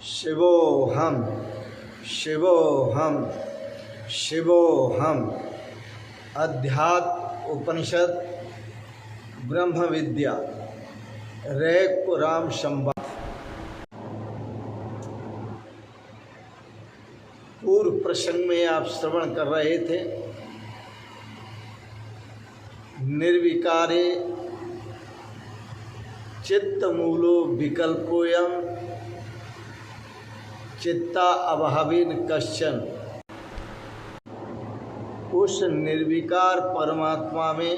शिवोऽहं शिवोऽहं शिवोऽहं। अध्यात्म उपनिषद ब्रह्म विद्या रैकुराम संवाद। पूर्व प्रसंग में आप श्रवण कर रहे थे निर्विकारे चित्तमूलो विकल्पोऽयं चित्ता अभावेन कश्चन। उस निर्विकार परमात्मा में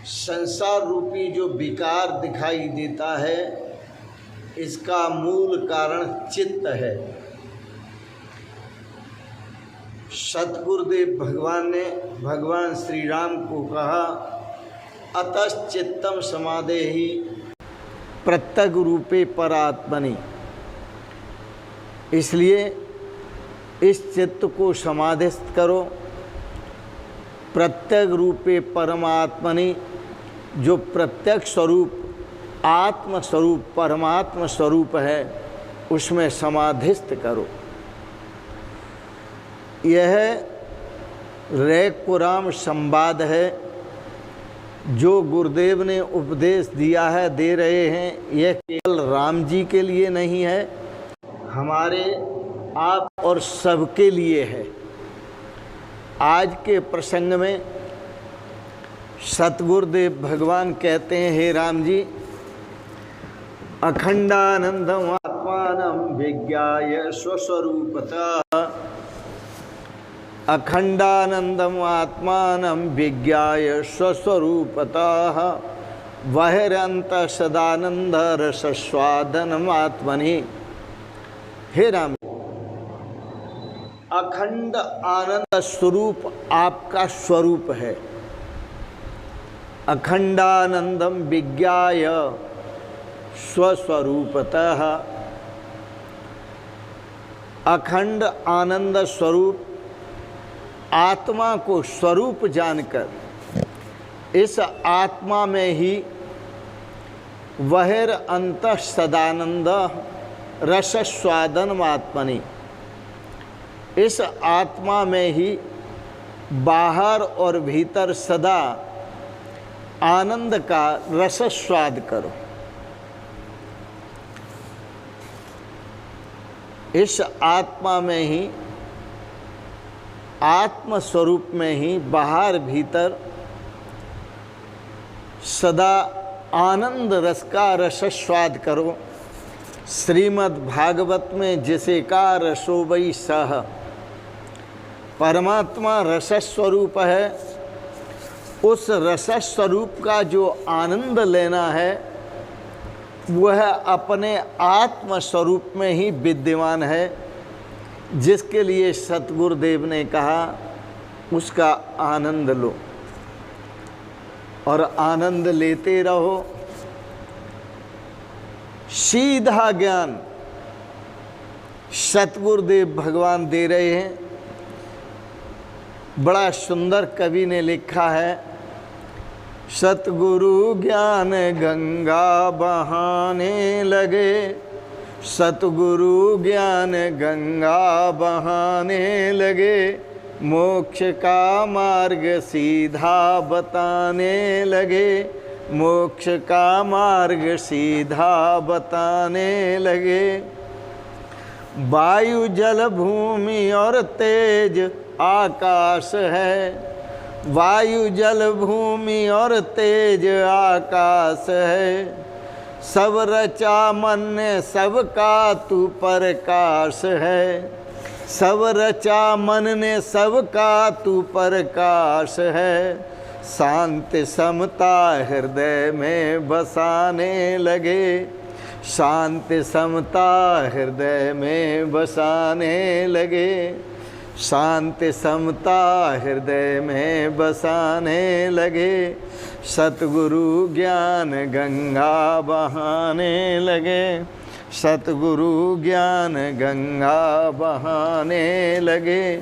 संसार रूपी जो विकार दिखाई देता है इसका मूल कारण चित्त है। सतगुरुदेव भगवान ने भगवान श्री राम को कहा अतश्चित्तम समाधेहि प्रत्यग रूपे परात्मनि। इसलिए इस चित्त को समाधिस्थ करो प्रत्यग रूपे परमात्मनि, जो प्रत्यक्ष स्वरूप आत्म स्वरूप परमात्म स्वरूप है उसमें समाधिस्थ करो। यह रैकुराम संवाद है जो गुरुदेव ने उपदेश दिया है, दे रहे हैं। यह केवल राम जी के लिए नहीं है, हमारे आप और सबके लिए है। आज के प्रसंग में सतगुरुदेव भगवान कहते हैं, हे राम जी, अखंडानंदम आत्मानं विज्ञाय स्वस्वरूपतः। अखंडानंदम आत्मानं विज्ञाय स्वस्वरूपतः बहिरन्तः सदानंद रसस्वादनम् आत्मनि। हे राम, अखंड आनंद स्वरूप आपका स्वरूप है। अखंडानंदम विज्ञाय स्वस्वरूपतः। अखंड आनंद स्वरूप आत्मा को स्वरूप जानकर इस आत्मा में ही बहिर अंतः सदानंद रसस्वादनम् आत्मनि। इस आत्मा में ही बाहर और भीतर सदा आनंद का रसस्वाद करो। इस आत्मा में ही आत्म स्वरूप में ही बाहर भीतर सदा आनंद रस का रसस्वाद करो। श्रीमद् भागवत में जिसे का रसो वै सह, परमात्मा रसस्वरूप है। उस रसस्वरूप का जो आनंद लेना है वह अपने आत्म स्वरूप में ही विद्यमान है, जिसके लिए सतगुरुदेव ने कहा उसका आनंद लो और आनंद लेते रहो। सीधा ज्ञान सतगुरुदेव भगवान दे रहे हैं। बड़ा सुंदर कवि ने लिखा है, सतगुरु ज्ञान गंगा बहाने लगे, सतगुरु ज्ञान गंगा बहाने लगे, मोक्ष का मार्ग सीधा बताने लगे, मोक्ष का मार्ग सीधा बताने लगे। वायु जल भूमि और तेज आकाश है, वायु जल भूमि और तेज आकाश है, सब रचा मन ने सबका तू प्रकाश है, सब रचा मन ने सबका तू प्रकाश है। शांति समता हृदय में बसाने लगे, शांति समता हृदय में बसाने लगे, शांति समता हृदय में बसाने लगे, सतगुरु ज्ञान गंगा बहाने लगे, सतगुरु ज्ञान गंगा बहाने लगे,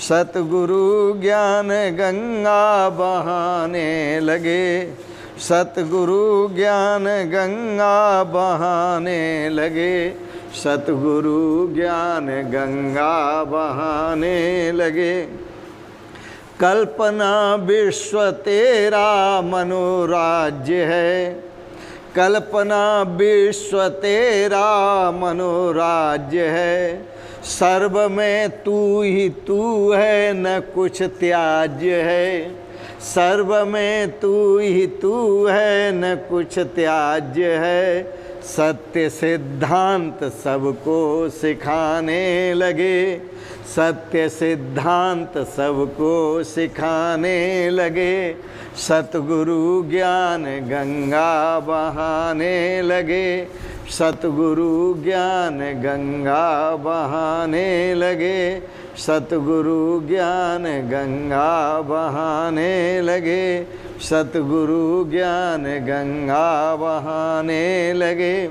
सतगुरु ज्ञान गंगा बहाने लगे, सतगुरु ज्ञान गंगा बहाने लगे, सतगुरु ज्ञान गंगा बहाने लगे। कल्पना विश्व तेरा मनोराज्य है, कल्पना विश्व तेरा मनोराज्य है। सर्व में तू ही तू है, न कुछ त्याज्य है। सर्व में तू ही तू है, न कुछ त्याज्य है। सत्य सिद्धांत सबको सिखाने लगे, सत्य सिद्धांत सबको सिखाने लगे। सतगुरु ज्ञान गंगा बहाने लगे, सतगुरु ज्ञान गंगा बहाने लगे। सतगुरु ज्ञान गंगा बहाने लगे, सतगुरु ज्ञान गंगा बहाने लगे।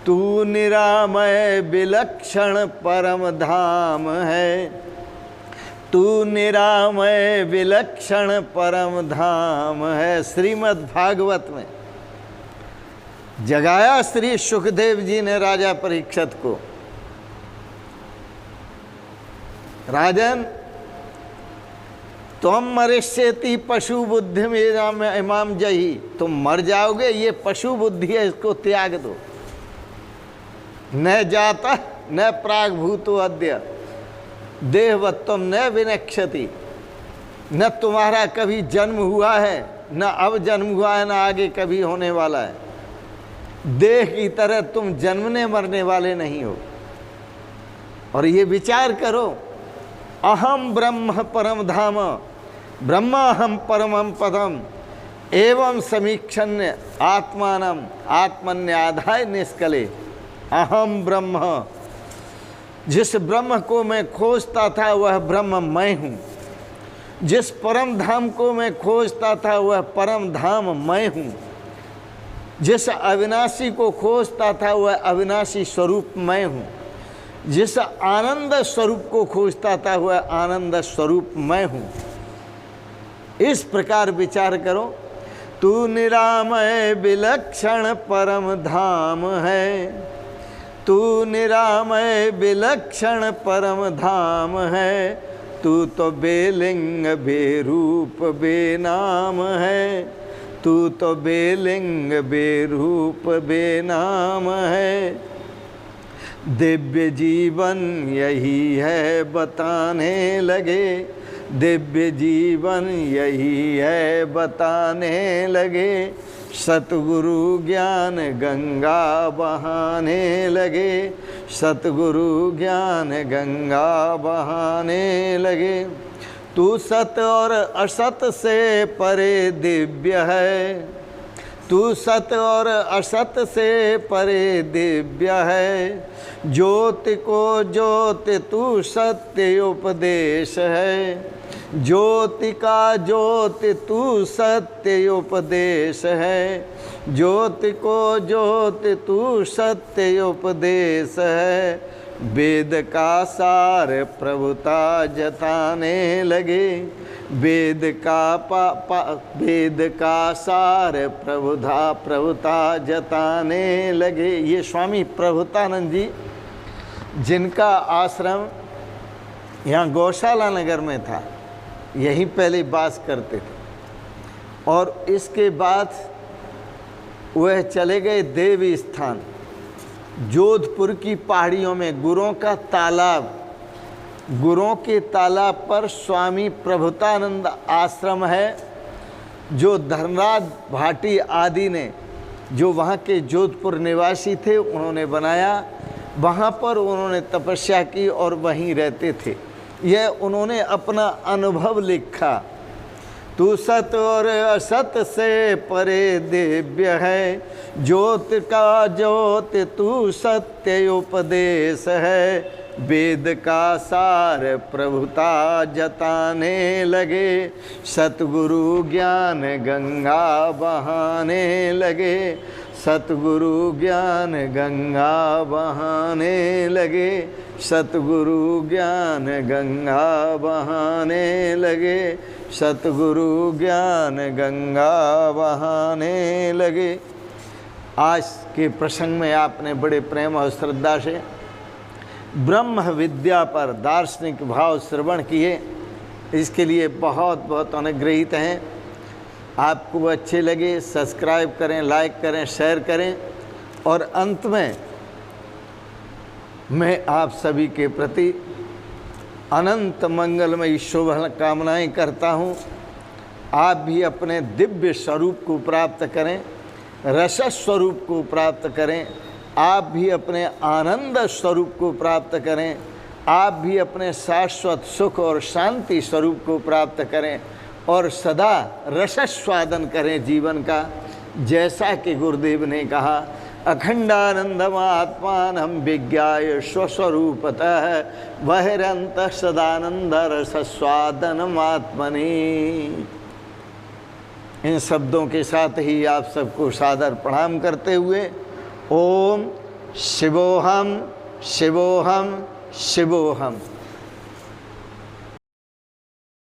तू निरामय विलक्षण परम धाम है, तू निरामय विलक्षण परम धाम है। श्रीमद् भागवत में जगाया श्री सुखदेव जी ने राजा परीक्षित को, राजन तुम मरिष्यति पशु बुद्धि में इमाम जही, तुम मर जाओगे, ये पशु बुद्धि है, इसको त्याग दो। न जाता न प्राग्भूतो अद्य देहवत्तम न विनक्षति, न तुम्हारा कभी जन्म हुआ है, न अब जन्म हुआ है, न आगे कभी होने वाला है। देह की तरह तुम जन्मने मरने वाले नहीं हो। और ये विचार करो, अहम ब्रह्म परम धाम, ब्रह्माहम परमं पदम, एवं समीक्षण्य आत्मानम आत्मन्याधाय निष्कले। अहम ब्रह्म, जिस ब्रह्म को मैं खोजता था वह ब्रह्म मैं हूँ, जिस परम धाम को मैं खोजता था वह परम धाम मैं हूँ, जिस अविनाशी को खोजता था वह अविनाशी स्वरूप मैं हूँ, जिस आनंद स्वरूप को खोजता था वह आनंद स्वरूप मैं हूँ। इस प्रकार विचार करो। तू निरामय विलक्षण परम धाम है, तू निरामय विलक्षण परम धाम है। तू तो बेलिंग बेरूप बेनाम है, तू तो बेलिंग बेरूप बेनाम है। दिव्य जीवन यही है बताने लगे, दिव्य जीवन यही है बताने लगे। सतगुरु ज्ञान गंगा बहाने लगे, सतगुरु ज्ञान गंगा बहाने लगे। तू सत और असत से परे दिव्य है, तू सत और असत से परे दिव्य है। ज्योति को ज्योति तू सत्य उपदेश है, ज्योति का ज्योति तू सत्य उपदेश है। ज्योति को ज्योति तू सत्य उपदेश है। वेद का सार प्रभुता जताने लगे, वेद का वेद का सार प्रभुता जताने लगे। ये स्वामी प्रभुतानंद जी, जिनका आश्रम यहाँ गौशाला नगर में था, यहीं पहले वास करते थे। और इसके बाद वह चले गए देवी स्थान, जोधपुर की पहाड़ियों में गुरों का तालाब, गुरों के तालाब पर स्वामी प्रभुतानंद आश्रम है, जो धनराज भाटी आदि ने, जो वहाँ के जोधपुर निवासी थे, उन्होंने बनाया। वहाँ पर उन्होंने तपस्या की और वहीं रहते थे। यह उन्होंने अपना अनुभव लिखा। तू सत और असत से परे दिव्य है, ज्योत का ज्योत तू सत्य उपदेश है। वेद का सार प्रभुता जताने लगे, सतगुरु ज्ञान गंगा बहाने लगे, सतगुरु ज्ञान गंगा बहाने लगे, सतगुरु ज्ञान गंगा बहाने लगे। सतगुरु ज्ञान गंगा बहाने लगे। आज के प्रसंग में आपने बड़े प्रेम और श्रद्धा से ब्रह्म विद्या पर दार्शनिक भाव श्रवण किए, इसके लिए बहुत बहुत अनुग्रहित हैं। आपको वो अच्छे लगे सब्सक्राइब करें, लाइक करें, शेयर करें। और अंत में मैं आप सभी के प्रति अनंत मंगलमयी शुभ कामनाएं करता हूं। आप भी अपने दिव्य स्वरूप को प्राप्त करें, रस स्वरूप को प्राप्त करें, आप भी अपने आनंद स्वरूप को प्राप्त करें, आप भी अपने शाश्वत सुख और शांति स्वरूप को प्राप्त करें और सदा रसस्वादन करें जीवन का। जैसा कि गुरुदेव ने कहा, अखंडानंदमात्मानं विज्ञाय स्वस्वरूपतः बहिरन्तः सदानंद रसस्वादनमात्मनि। इन शब्दों के साथ ही आप सबको सादर प्रणाम करते हुए ओम शिवोहम शिवोहम शिवोहम।